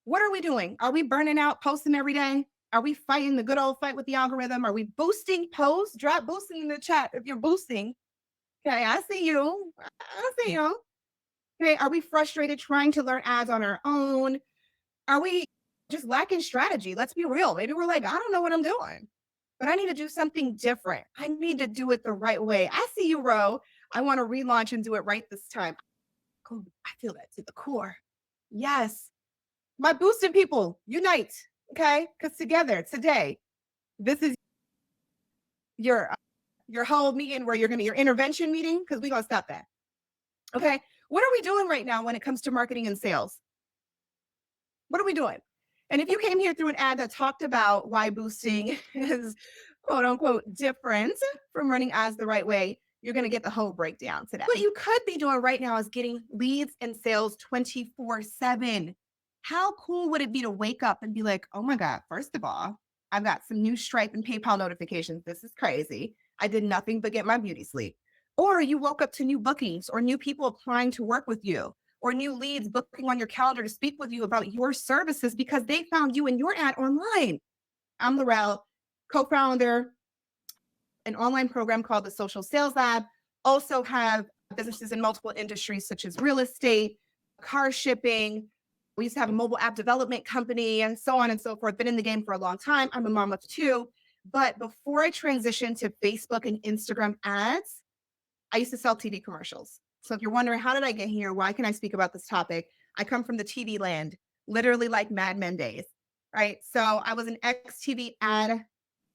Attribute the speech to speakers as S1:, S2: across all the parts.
S1: What are we doing? Are we burning out, posting every day? Are we fighting the good old fight with the algorithm? Are we boosting posts? Drop boosting in the chat if you're boosting. Okay, I see you. I see you. Okay, are we frustrated trying to learn ads on our own? Are we just lacking strategy? Let's be real. Maybe we're like, I don't know what I'm doing, but I need to do something different. I need to do it the right way. I see you, Ro. I want to relaunch and do it right this time. Cool. I feel that to the core. Yes. My boosted people, unite. Okay. Because together today, this is your your whole meeting where you're gonna your intervention meeting, because we're gonna stop that. Okay. What are we doing right now when it comes to marketing and sales? What are we doing? And if you came here through an ad that talked about why boosting is quote unquote different from running ads the right way, you're going to get the whole breakdown today. What you could be doing right now is getting leads and sales 24/7. How cool would it be to wake up and be like, oh my God, first of all, I've got some new Stripe and PayPal notifications. This is crazy. I did nothing but get my beauty sleep. Or you woke up to new bookings or new people applying to work with you or new leads booking on your calendar to speak with you about your services because they found you in your ad online. I'm Laurel, co-founder an online program called the Social Sales Lab. Also have businesses in multiple industries such as real estate, car shipping. We used to have a mobile app development company and so on and so forth. Been in the game for a long time. I'm a mom of two. But before I transitioned to Facebook and Instagram ads, I used to sell TV commercials. So if you're wondering, how did I get here? Why can I speak about this topic? I come from the TV land, literally like Mad Men days, right? So I was an ex-TV ad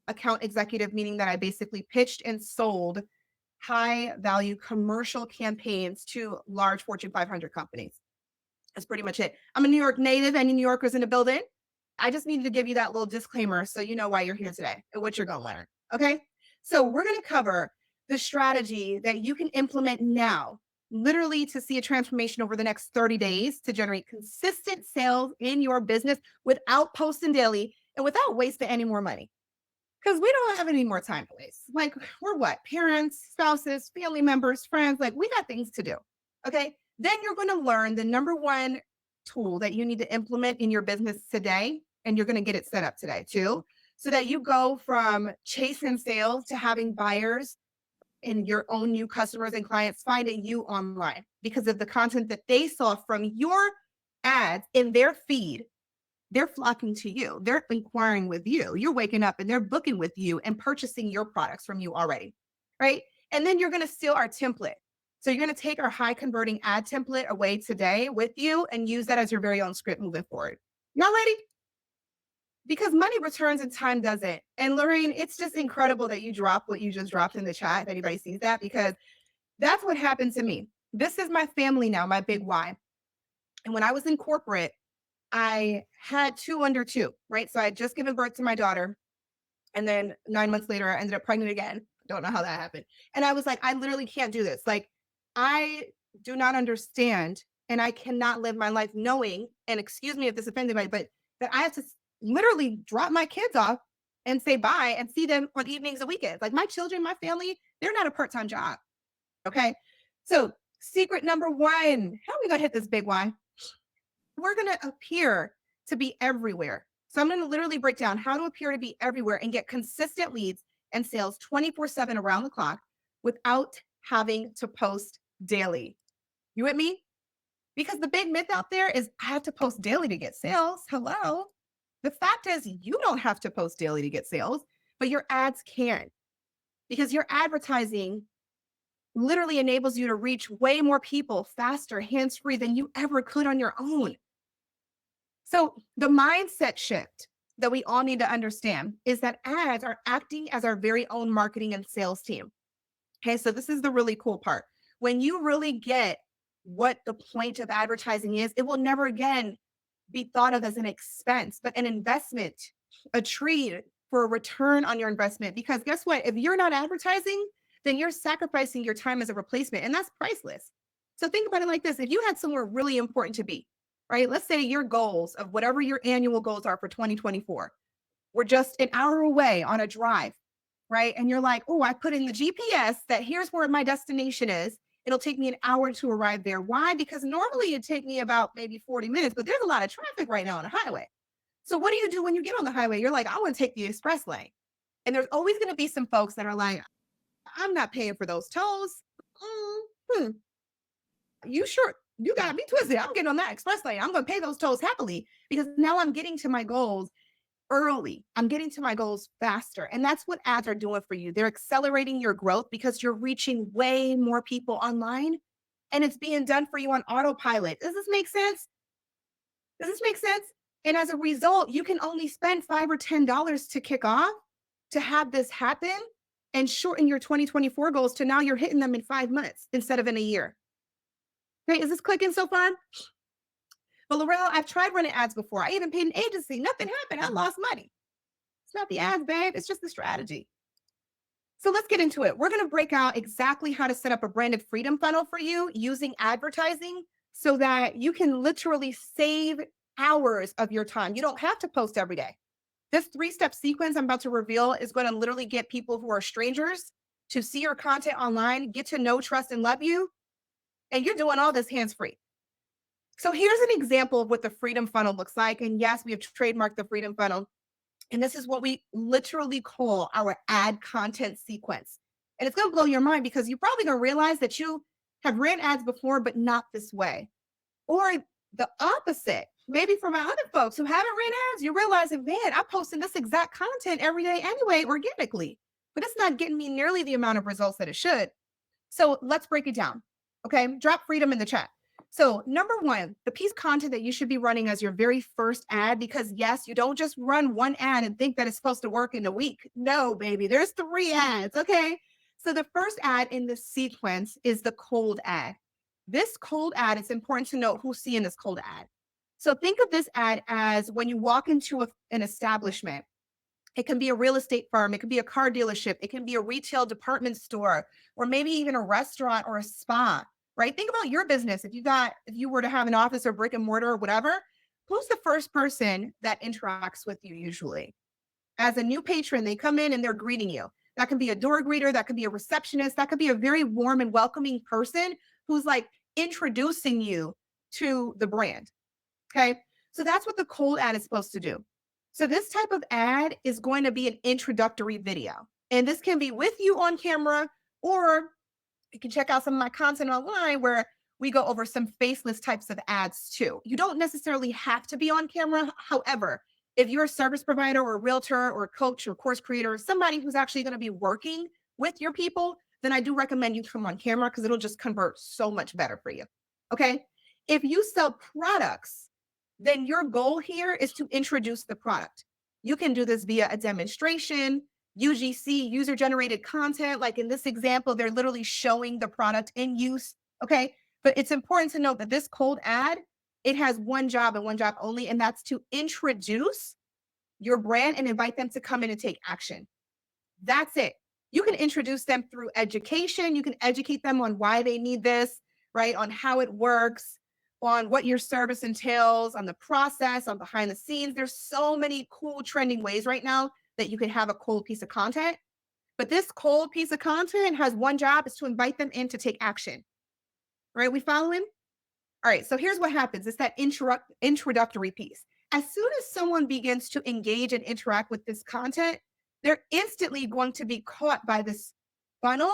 S1: account executive, meaning that I basically pitched and sold high value commercial campaigns to large Fortune 500 companies. That's pretty much it. I'm a New York native. Any New Yorkers in the building? I just needed to give you that little disclaimer so you know why you're here today and what you're going to learn. Okay. So we're going to cover the strategy that you can implement now, literally to see a transformation over the next 30 days to generate consistent sales in your business without posting daily and without wasting any more money. Because we don't have any more time to waste. Like, we're what? Parents, spouses, family members, friends. Like, we got things to do. Okay. Then you're going to learn the number one tool that you need to implement in your business today. And you're going to get it set up today too. So that you go from chasing sales to having buyers and your own new customers and clients finding you online because of the content that they saw from your ads in their feed. They're flocking to you. They're inquiring with you. You're waking up and they're booking with you and purchasing your products from you already, right? And then you're going to steal our template. So you're going to take our high converting ad template away today with you and use that as your very own script moving forward. Y'all ready? Because money returns and time doesn't. And Lorraine, it's just incredible that you dropped what you just dropped in the chat. If anybody sees that, because that's what happened to me. This is my family now, my big why. And when I was in corporate, I had two under two, right? So I had just given birth to my daughter. And then 9 months later, I ended up pregnant again. Don't know how that happened. And I was like, I literally can't do this. Like, I do not understand. And I cannot live my life knowing, and excuse me if this offends anybody, but that I have to literally drop my kids off and say bye and see them on evenings and weekends. Like my children, my family, they're not a part-time job. Okay. So secret number one, how are we going to hit this big why? We're going to appear to be everywhere. So I'm going to literally break down how to appear to be everywhere and get consistent leads and sales 24/7 around the clock without having to post daily. You with me? Because the big myth out there is I have to post daily to get sales. Hello. The fact is you don't have to post daily to get sales, but your ads can, because your advertising literally enables you to reach way more people faster, hands-free than you ever could on your own. So the mindset shift that we all need to understand is that ads are acting as our very own marketing and sales team. Okay, so this is the really cool part. When you really get what the point of advertising is, it will never again be thought of as an expense, but an investment, a treat for a return on your investment. Because guess what? If you're not advertising, then you're sacrificing your time as a replacement, and that's priceless. So think about it like this. If you had somewhere really important to be, right? Let's say your goals of whatever your annual goals are for 2024 were just an hour away on a drive, right? And you're like, oh, I put in the GPS that here's where my destination is. It'll take me an hour to arrive there. Why? Because normally it'd take me about maybe 40 minutes, but there's a lot of traffic right now on the highway. So what do you do when you get on the highway? You're like, I want to take the express lane. And there's always going to be some folks that are like, I'm not paying for those tolls. Hmm. You sure? You got me twisted. I'm getting on that express lane. I'm going to pay those tolls happily because now I'm getting to my goals early. I'm getting to my goals faster. And that's what ads are doing for you. They're accelerating your growth because you're reaching way more people online and it's being done for you on autopilot. Does this make sense? Does this make sense? And as a result, you can only spend $5 or $10 to kick off to have this happen and shorten your 2024 goals to now you're hitting them in 5 months instead of in a year. Okay, is this clicking so far? But Laurel, I've tried running ads before. I even paid an agency. Nothing happened. I lost money. It's not the ads, babe. It's just the strategy. So let's get into it. We're going to break out exactly how to set up a branded freedom funnel for you using advertising so that you can literally save hours of your time. You don't have to post every day. This 3-step sequence I'm about to reveal is going to literally get people who are strangers to see your content online, get to know, trust, and love you. And you're doing all this hands-free. So here's an example of what the freedom funnel looks like. And yes, we have trademarked the freedom funnel. And this is what we literally call our ad content sequence. And it's going to blow your mind because you're probably going to realize that you have ran ads before, but not this way. Or the opposite, maybe for my other folks who haven't ran ads, you're realizing, man, I'm posting this exact content every day anyway, organically, but it's not getting me nearly the amount of results that it should. So let's break it down. Okay. Drop freedom in the chat. So number one, the piece of content that you should be running as your very first ad, because yes, you don't just run one ad and think that it's supposed to work in a week. No, baby, there's 3 ads. Okay. So the first ad in this sequence is the cold ad. This cold ad, it's important to note who's seeing this cold ad. So think of this ad as when you walk into an establishment. It can be a real estate firm. It can be a car dealership. It can be a retail department store, or maybe even a restaurant or a spa, right? Think about your business. If you were to have an office or brick and mortar or whatever, who's the first person that interacts with you usually? As a new patron, they come in and they're greeting you. That can be a door greeter. That could be a receptionist. That could be a very warm and welcoming person who's like introducing you to the brand. Okay. So that's what the cold ad is supposed to do. So this type of ad is going to be an introductory video. And this can be with you on camera, or you can check out some of my content online where we go over some faceless types of ads too. You don't necessarily have to be on camera. However, if you're a service provider or a realtor or a coach or course creator, somebody who's actually going to be working with your people, then I do recommend you come on camera because it'll just convert so much better for you. Okay. If you sell products, then your goal here is to introduce the product. You can do this via a demonstration, UGC, user generated content. Like in this example, they're literally showing the product in use. Okay. But it's important to note that this cold ad, it has one job and one job only, and that's to introduce your brand and invite them to come in and take action. That's it. You can introduce them through education. You can educate them on why they need this, right? On how it works, on what your service entails, on the process, on behind the scenes. There's so many cool trending ways right now that you can have a cold piece of content. But this cold piece of content has one job, is to invite them in to take action. Right? We following? All right. So here's what happens. It's that introductory piece. As soon as someone begins to engage and interact with this content, they're instantly going to be caught by this funnel.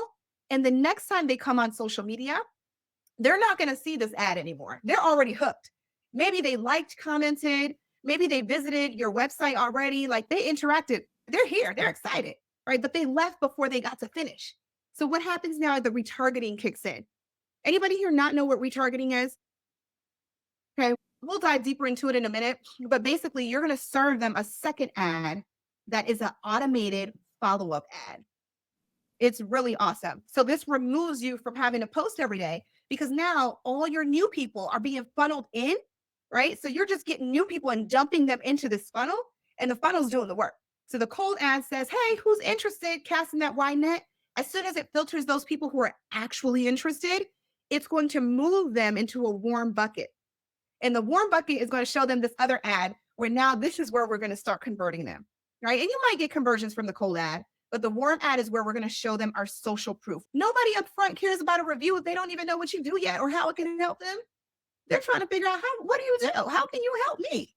S1: And the next time they come on social media, they're not going to see this ad anymore. They're already hooked. Maybe they liked, commented, maybe they visited your website already, like they interacted. They're here, they're excited, right? But they left before they got to finish. So what happens now? The retargeting kicks in. Anybody here not know what retargeting is? Okay, we'll dive deeper into it in a minute, but basically you're going to serve them a second ad that is an automated follow-up ad. It's really awesome. So this removes you from having to post every day because now all your new people are being funneled in, right? So you're just getting new people and dumping them into this funnel, and the funnel's doing the work. So the cold ad says, hey, who's interested? Casting that wide net. As soon as it filters those people who are actually interested, it's going to move them into a warm bucket. And the warm bucket is going to show them this other ad where now this is where we're going to start converting them, right? And you might get conversions from the cold ad, But the warm ad is where we're going to show them our social proof. Nobody up front cares about a review if they don't even know what you do yet or how it can help them. They're trying to figure out what do you do? How can you help me?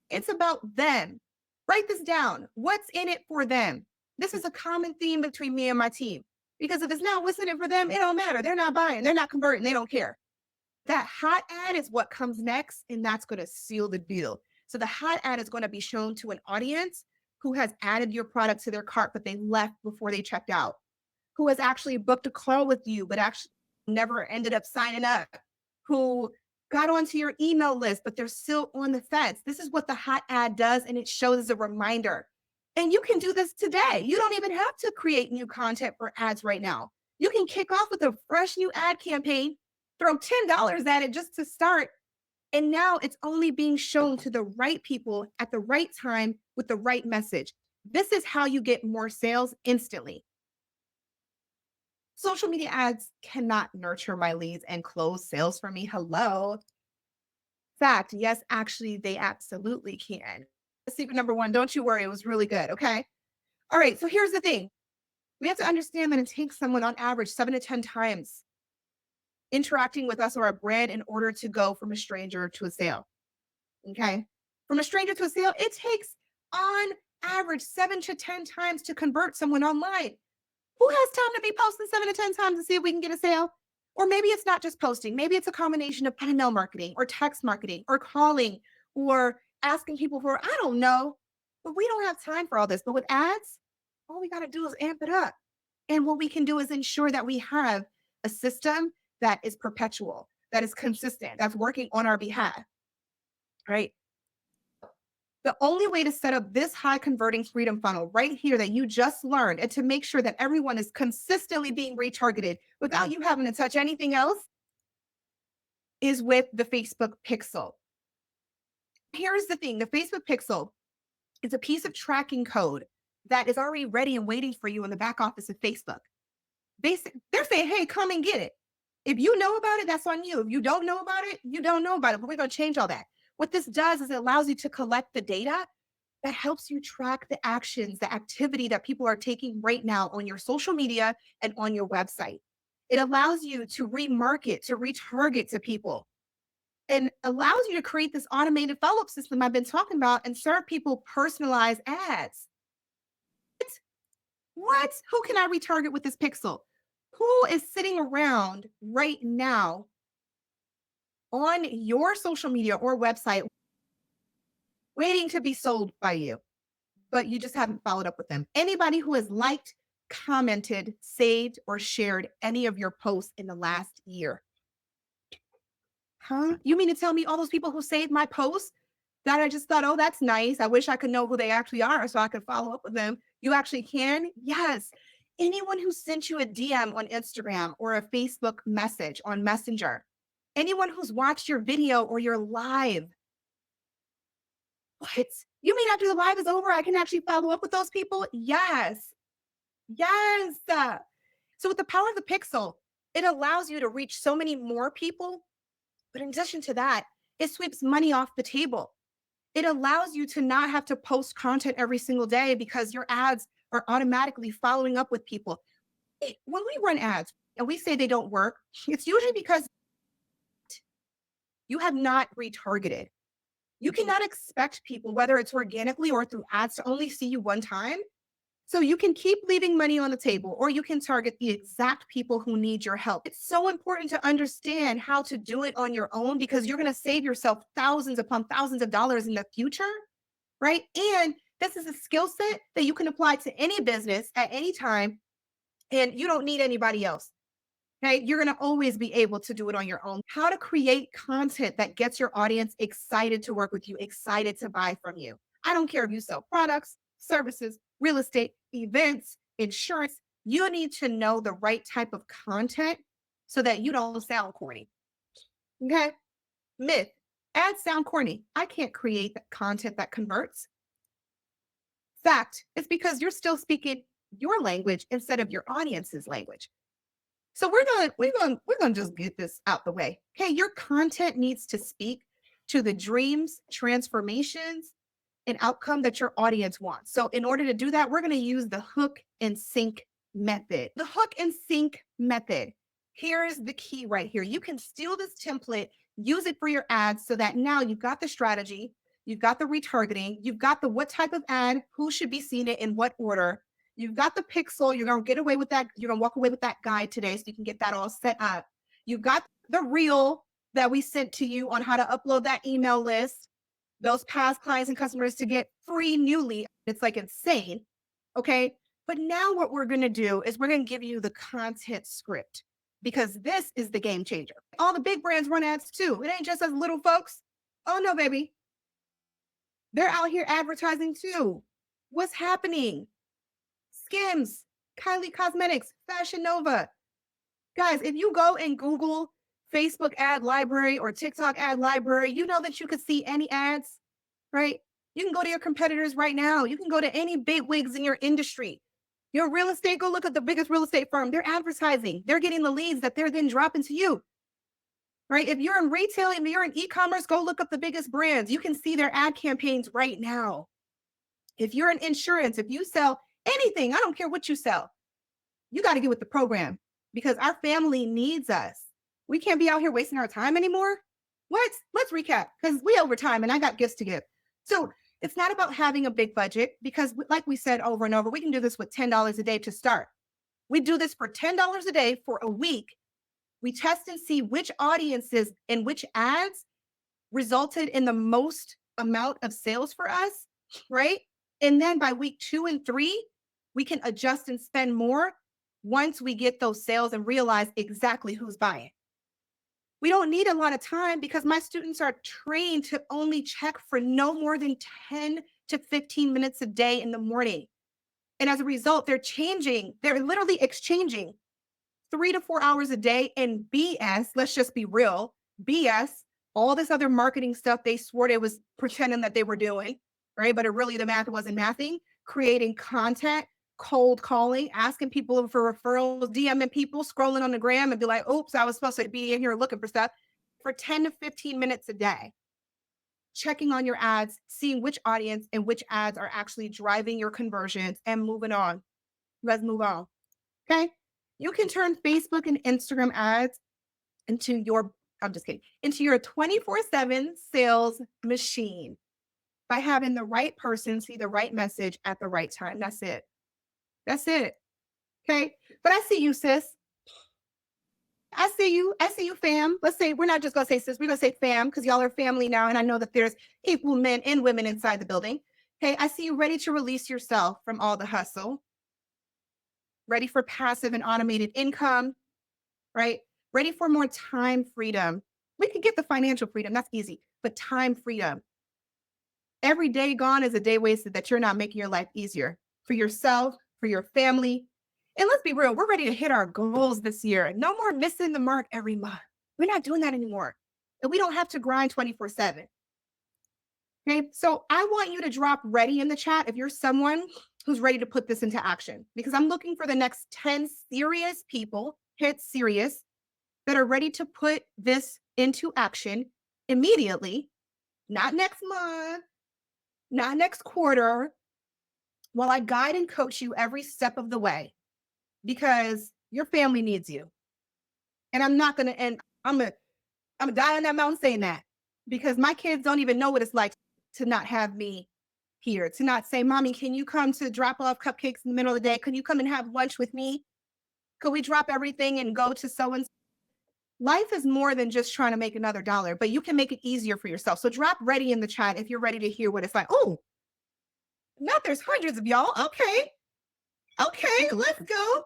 S1: It's about them. Write this down. What's in it for them? This is a common theme between me and my team. Because if it's not what's in it for them, it don't matter. They're not buying, they're not converting, they don't care. That hot ad is what comes next, and that's going to seal the deal. So the hot ad is going to be shown to an audience who has added your product to their cart, but they left before they checked out, who has actually booked a call with you, but actually never ended up signing up, who got onto your email list, but they're still on the fence. This is what the hot ad does, and it shows as a reminder. And you can do this today. You don't even have to create new content for ads right now. You can kick off with a fresh new ad campaign, throw $10 at it just to start. And now it's only being shown to the right people at the right time with the right message. This is how you get more sales instantly. Social media ads cannot nurture my leads and close sales for me. Hello. Fact, yes, actually, they absolutely can. Secret number one, don't you worry, it was really good. Okay. All right. So here's the thing, we have to understand that it takes someone on average 7 to 10 times interacting with us or our brand in order to go from a stranger to a sale. Okay. From a stranger to a sale, it takes on average 7 to 10 times to convert someone online. Who has time to be posting 7 to 10 times to see if we can get a sale? Or maybe it's not just posting. Maybe it's a combination of email marketing or text marketing or calling or asking people for, I don't know. But we don't have time for all this. But with ads, all we got to do is amp it up. And what we can do is ensure that we have a system that is perpetual, that is consistent, that's working on our behalf, right? The only way to set up this high converting freedom funnel right here that you just learned and to make sure that everyone is consistently being retargeted without you having to touch anything else is with the Facebook pixel. Here's the thing, the Facebook pixel is a piece of tracking code that is already ready and waiting for you in the back office of Facebook. They're saying, hey, come and get it. If you know about it, that's on you. If you don't know about it, you don't know about it. But we're going to change all that. What this does is it allows you to collect the data that helps you track the actions, the activity that people are taking right now on your social media and on your website. It allows you to remarket, to retarget to people, and allows you to create this automated follow-up system I've been talking about and serve people personalized ads. What? Who can I retarget with this pixel? Who is sitting around right now on your social media or website waiting to be sold by you, but you just haven't followed up with them? Anybody who has liked, commented, saved, or shared any of your posts in the last year. Huh? You mean to tell me all those people who saved my posts that I just thought, oh, that's nice. I wish I could know who they actually are so I could follow up with them. You actually can? Yes. Anyone who sent you a DM on Instagram or a Facebook message on Messenger, anyone who's watched your video or your live. What? You mean after the live is over, I can actually follow up with those people? Yes. Yes. So with the power of the pixel, it allows you to reach so many more people. But in addition to that, it sweeps money off the table. It allows you to not have to post content every single day because your ads are automatically following up with people. When we run ads and we say they don't work, it's usually because you have not retargeted. You cannot expect people, whether it's organically or through ads, to only see you one time. So you can keep leaving money on the table, or you can target the exact people who need your help. It's so important to understand how to do it on your own because you're going to save yourself thousands upon thousands of dollars in the future, right? And this is a skill set that you can apply to any business at any time, and you don't need anybody else. Okay, you're going to always be able to do it on your own. How to create content that gets your audience excited to work with you, excited to buy from you. I don't care if you sell products, services, real estate, events, insurance. You need to know the right type of content so that you don't sound corny. Okay. Myth, ads sound corny. I can't create the content that converts. Fact, it's because you're still speaking your language instead of your audience's language. So we're gonna just get this out the way. Okay, your content needs to speak to the dreams, transformations, an outcome that your audience wants. So in order to do that, we're going to use the hook and sync method. The hook and sync method. Here's the key right here. You can steal this template, use it for your ads so that now you've got the strategy, you've got the retargeting, you've got the what type of ad, who should be seeing it in what order. You've got the pixel. You're going to get away with that. You're going to walk away with that guide today so you can get that all set up. You've got the reel that we sent to you on how to upload that email list, those past clients and customers to get free new lead. It's like insane. Okay. But now what we're going to do is we're going to give you the content script because this is the game changer. All the big brands run ads too. It ain't just us little folks. Oh no, baby. They're out here advertising too. What's happening? Skims, Kylie Cosmetics, Fashion Nova. Guys, if you go and Google Facebook ad library or TikTok ad library, you know that you could see any ads, right? You can go to your competitors right now. You can go to any big wigs in your industry. Your real estate, go look at the biggest real estate firm. They're advertising. They're getting the leads that they're then dropping to you, right? If you're in retail, if you're in e-commerce, go look up the biggest brands. You can see their ad campaigns right now. If you're in insurance, if you sell anything, I don't care what you sell, you got to get with the program because our family needs us. We can't be out here wasting our time anymore. What? Let's recap because we over time and I got gifts to give. So it's not about having a big budget because like we said over and over, we can do this with $10 a day to start. We do this for $10 a day for a week. We test and see which audiences and which ads resulted in the most amount of sales for us, right? And then by week 2 and 3, we can adjust and spend more once we get those sales and realize exactly who's buying. We don't need a lot of time because my students are trained to only check for no more than 10 to 15 minutes a day in the morning. And as a result, they're literally exchanging 3 to 4 hours a day in BS. Let's just be real. BS, all this other marketing stuff they swore they was pretending that they were doing, right? But the math wasn't mathing, creating content, cold calling, asking people for referrals, DMing people, scrolling on the gram and be like, oops, I was supposed to be in here looking for stuff for 10 to 15 minutes a day. Checking on your ads, seeing which audience and which ads are actually driving your conversions and moving on. Let's move on. Okay. You can turn Facebook and Instagram ads into your 24/7 sales machine by having the right person see the right message at the right time. That's it. That's it. Okay. But I see you, sis. I see you. I see you, fam. Let's say we're not just going to say sis, we're going to say fam because y'all are family now. And I know that there's equal men and women inside the building. Okay. I see you ready to release yourself from all the hustle, ready for passive and automated income, right? Ready for more time freedom. We can get the financial freedom. That's easy, but time freedom. Every day gone is a day wasted that you're not making your life easier for yourself, for your family. And let's be real, we're ready to hit our goals this year. No more missing the mark every month. We're not doing that anymore. And we don't have to grind 24/7. Okay. So I want you to drop ready in the chat if you're someone who's ready to put this into action, because I'm looking for the next 10 serious people, hit serious, that are ready to put this into action immediately, not next month, not next quarter, while I guide and coach you every step of the way, because your family needs you. And I'm not going to end, I'm going to die on that mountain saying that, because my kids don't even know what it's like to not have me here, to not say, Mommy, can you come to drop off cupcakes in the middle of the day? Can you come and have lunch with me? Could we drop everything and go to so-and-so? Life is more than just trying to make another dollar, but you can make it easier for yourself. So drop ready in the chat if you're ready to hear what it's like. Oh, now there's hundreds of y'all. Okay. Okay, let's go.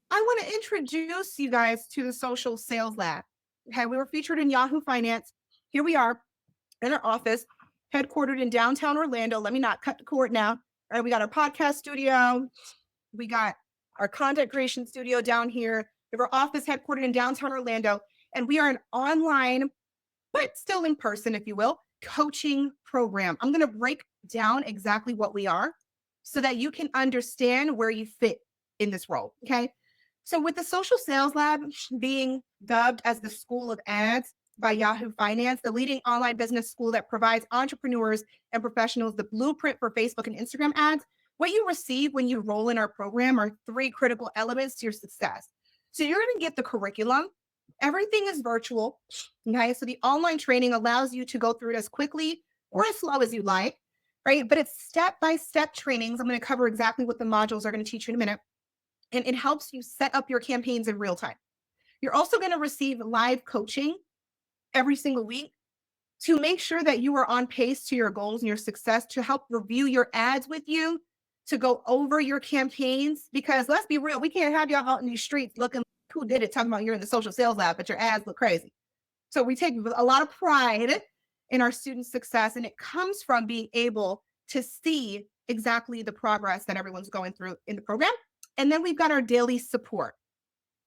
S1: I want to introduce you guys to the Social Sales Lab. Okay, we were featured in Yahoo Finance. Here we are in our office, headquartered in downtown Orlando. Let me not cut the cord now. All right, we got our podcast studio. We got our content creation studio down here. We have our office headquartered in downtown Orlando, and we are an online, but still in person, if you will, coaching program. I'm going to break down exactly what we are so that you can understand where you fit in this role. Okay. So with the Social Sales Lab being dubbed as the School of Ads, by Yahoo Finance, the leading online business school that provides entrepreneurs and professionals the blueprint for Facebook and Instagram ads. What you receive when you roll in our program are three critical elements to your success. So you're going to get the curriculum. Everything is virtual. Okay. So the online training allows you to go through it as quickly or as slow as you like, right? But it's step by step trainings. I'm going to cover exactly what the modules are going to teach you in a minute. And it helps you set up your campaigns in real time. You're also going to receive live coaching every single week to make sure that you are on pace to your goals and your success, to help review your ads with you, to go over your campaigns. Because let's be real, we can't have y'all out in these streets looking like who did it, talking about you're in the social sales lab, but your ads look crazy. So we take a lot of pride in our students' success, and it comes from being able to see exactly the progress that everyone's going through in the program. And then we've got our daily support.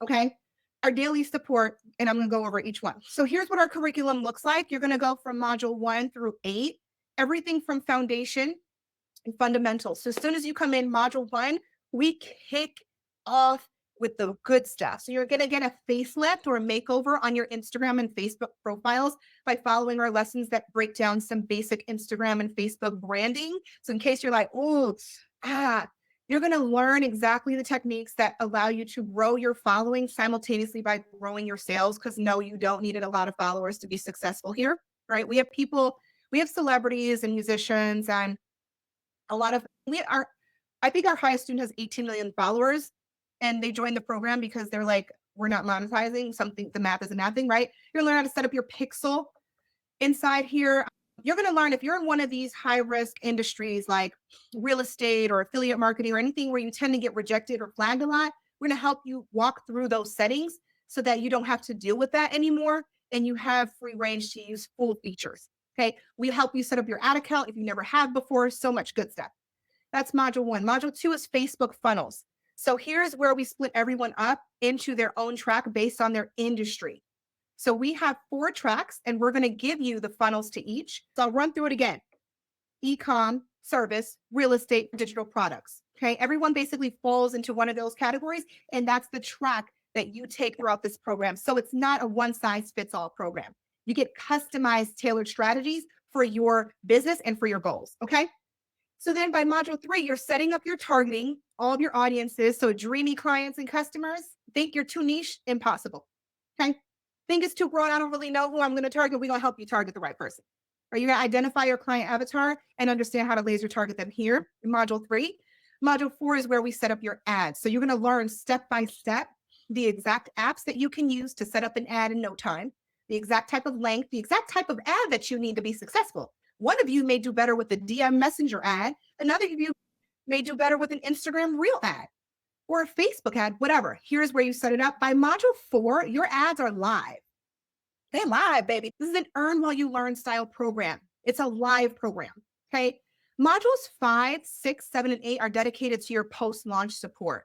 S1: Okay. Our daily support, and I'm going to go over each one. So here's what our curriculum looks like. You're going to go from module 1 through 8, everything from foundation and fundamentals. So as soon as you come in module 1, we kick off with the good stuff. So you're going to get a facelift or a makeover on your Instagram and Facebook profiles by following our lessons that break down some basic Instagram and Facebook branding. So in case you're like, oh, you're going to learn exactly the techniques that allow you to grow your following simultaneously by growing your sales. Because no, you don't need a lot of followers to be successful here, right? We have celebrities and musicians and a lot of I think our highest student has 18 million followers, and they joined the program because they're like, we're not monetizing something. The math is a math thing, right? You're gonna learn how to set up your pixel inside here. You're going to learn if you're in one of these high risk industries like real estate or affiliate marketing or anything where you tend to get rejected or flagged a lot. We're going to help you walk through those settings so that you don't have to deal with that anymore and you have free range to use full features. Okay. We help you set up your ad account if you never have before. So much good stuff. That's module 1. Module 2 is Facebook funnels. So here's where we split everyone up into their own track based on their industry. So we have 4 tracks and we're going to give you the funnels to each. So I'll run through it again. E-com, service, real estate, digital products. Okay. Everyone basically falls into one of those categories. And that's the track that you take throughout this program. So it's not a one size fits all program. You get customized, tailored strategies for your business and for your goals. Okay. So then by module 3, you're setting up your targeting, all of your audiences. So dreamy clients and customers. Think you're too niche, impossible. Okay. Think it's too broad. I don't really know who I'm going to target. We're going to help you target the right person. Or you're going to identify your client avatar and understand how to laser target them here in module 3. Module 4 is where we set up your ads. So you're going to learn step by step the exact apps that you can use to set up an ad in no time, the exact type of length, the exact type of ad that you need to be successful. One of you may do better with a DM Messenger ad. Another of you may do better with an Instagram Reel ad or a Facebook ad, whatever. Here's where you set it up. By module 4, your ads are live. They're live, baby. This is an earn while you learn style program. It's a live program. Okay. Modules 5, 6, 7, and 8 are dedicated to your post-launch support.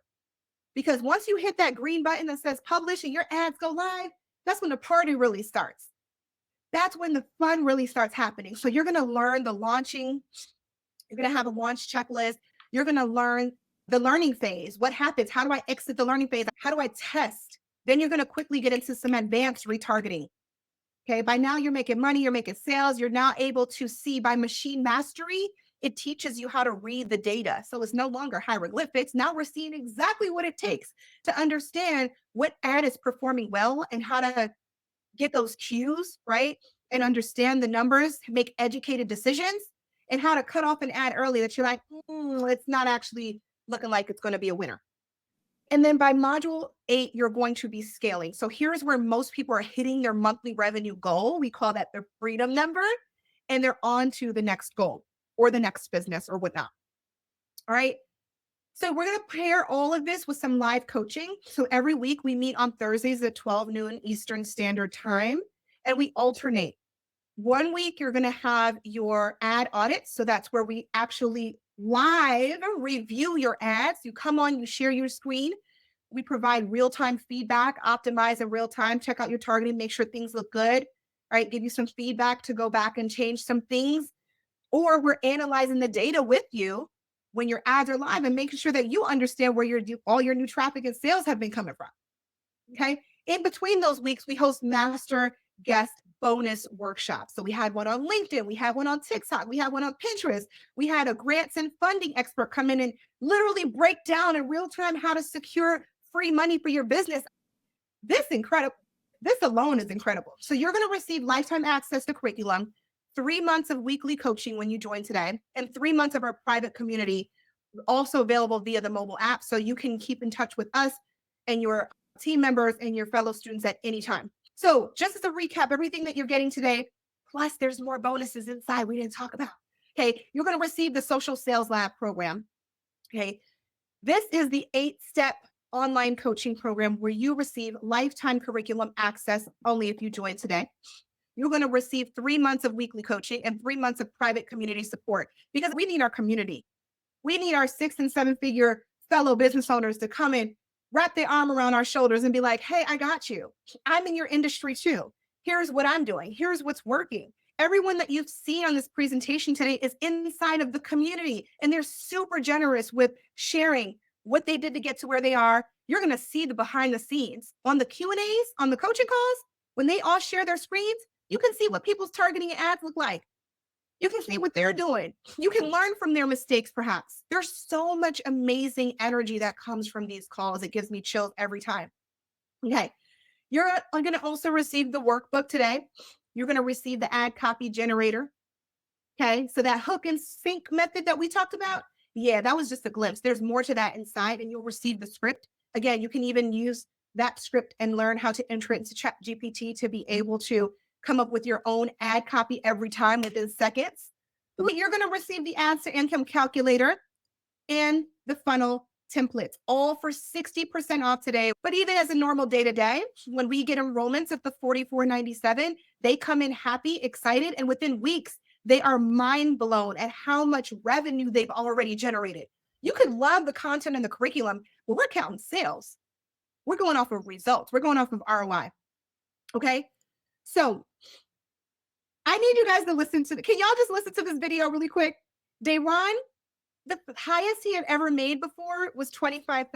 S1: Because once you hit that green button that says publish and your ads go live, that's when the party really starts. That's when the fun really starts happening. So you're going to learn the launching. You're going to have a launch checklist. You're going to learn the learning phase. What happens? How do I exit the learning phase? How do I test? Then you're going to quickly get into some advanced retargeting. Okay. By now you're making money, you're making sales. You're now able to see by machine mastery. It teaches you how to read the data. So it's no longer hieroglyphics. Now we're seeing exactly what it takes to understand what ad is performing well and how to get those cues, right? And understand the numbers, make educated decisions, and how to cut off an ad early that you're like, it's not actually looking like it's going to be a winner. And then by module 8, you're going to be scaling. So here's where most people are hitting their monthly revenue goal. We call that their freedom number, and they're on to the next goal or the next business or whatnot. All right. So we're going to pair all of this with some live coaching. So every week we meet on Thursdays at 12 noon Eastern Standard Time, and we alternate. One week you're going to have your ad audit. So that's where we actually live review your ads. You come on, you share your screen. We provide real-time feedback, optimize in real time, check out your targeting, make sure things look good. All right, give you some feedback to go back and change some things. Or we're analyzing the data with you when your ads are live and making sure that you understand where all your new traffic and sales have been coming from. Okay. In between those weeks, we host master guest bonus workshops. So we had one on LinkedIn, we had one on TikTok, we had one on Pinterest. We had a grants and funding expert come in and literally break down in real time how to secure free money for your business. This incredible. This alone is incredible. So you're going to receive lifetime access to curriculum, 3 months of weekly coaching when you join today, and 3 months of our private community, also available via the mobile app. So you can keep in touch with us and your team members and your fellow students at any time. So just as a recap, everything that you're getting today, plus there's more bonuses inside we didn't talk about. Okay. You're going to receive the social sales lab program. Okay. This is the 8-step online coaching program where you receive lifetime curriculum access only if you join today. You're going to receive 3 months of weekly coaching and 3 months of private community support because we need our community. We need our 6 and 7 figure fellow business owners to come in, wrap their arm around our shoulders and be like, hey, I got you. I'm in your industry too. Here's what I'm doing. Here's what's working. Everyone that you've seen on this presentation today is inside of the community, and they're super generous with sharing what they did to get to where they are. You're going to see the behind the scenes on the Q&As, on the coaching calls, when they all share their screens. You can see what people's targeting ads look like. You can see what they're doing. You can learn from their mistakes, perhaps. There's so much amazing energy that comes from these calls. It gives me chills every time. Okay. You're going to also receive the workbook today. You're going to receive the ad copy generator. Okay. So that hook and sync method that we talked about, yeah, that was just a glimpse. There's more to that inside, and you'll receive the script. Again, you can even use that script and learn how to enter it into Chat GPT to be able to come up with your own ad copy every time within seconds. You're going to receive the ads to income calculator and the funnel templates, all for 60% off today. But even as a normal day to day, when we get enrollments at the $44.97, they come in happy, excited, and within weeks, they are mind blown at how much revenue they've already generated. You could love the content and the curriculum, but we're counting sales. We're going off of results. We're going off of ROI. Okay. So I need you guys to listen to can y'all just listen to this video really quick? Dayron, the highest he had ever made before was $25,000.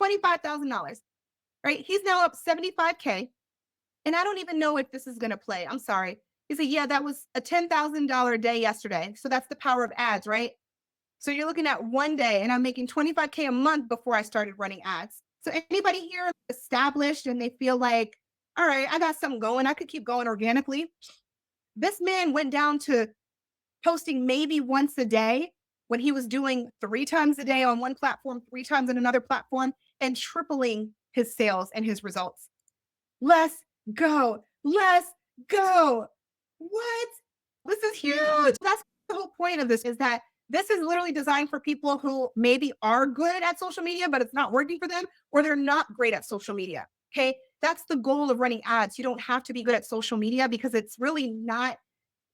S1: $25,000, right? He's now up 75K. And I don't even know if this is going to play. I'm sorry. He said, yeah, that was a $10,000 day yesterday. So that's the power of ads, right? So you're looking at one day, and I'm making 25K a month before I started running ads. So anybody here established and they feel like, all right, I got something going, I could keep going organically. This man went down to posting maybe once a day when he was doing 3 times a day on one platform, 3 times on another platform, and tripling his sales and his results. Let's go. Let's go. What? This is huge. That's the whole point of this, is that this is literally designed for people who maybe are good at social media, but it's not working for them, or they're not great at social media. Okay. That's the goal of running ads. You don't have to be good at social media because it's really not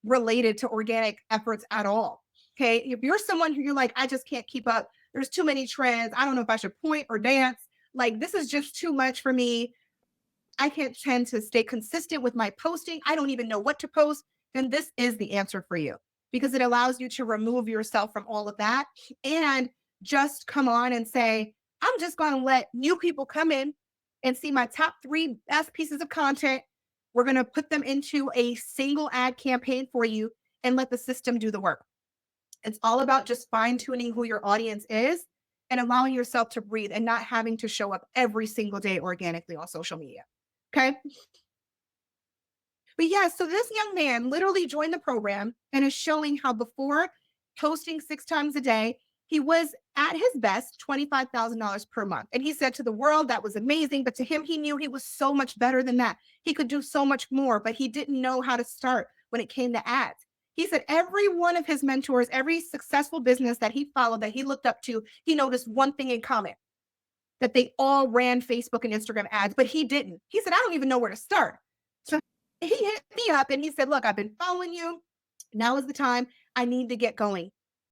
S1: related to organic efforts at all. Okay. If you're someone who you're like, I just can't keep up, there's too many trends, I don't know if I should point or dance, like this is just too much for me, I can't tend to stay consistent with my posting, I don't even know what to post, then this is the answer for you, because it allows you to remove yourself from all of that and just come on and say, I'm just going to let new people come in and see my top 3 best pieces of content. We're going to put them into a single ad campaign for you and let the system do the work. It's all about just fine tuning who your audience is and allowing yourself to breathe and not having to show up every single day organically on social media. Okay. But yeah, so this young man literally joined the program and is showing how before posting 6 times a day, he was at his best $25,000 per month. And he said to the world that was amazing. But to him, he knew he was so much better than that. He could do so much more, but he didn't know how to start when it came to ads. He said every one of his mentors, every successful business that he followed, that he looked up to, he noticed one thing in common, that they all ran Facebook and Instagram ads, but he didn't. He said, I don't even know where to start. So he hit me up and he said, look, I've been following you. Now is the time. I need to get going.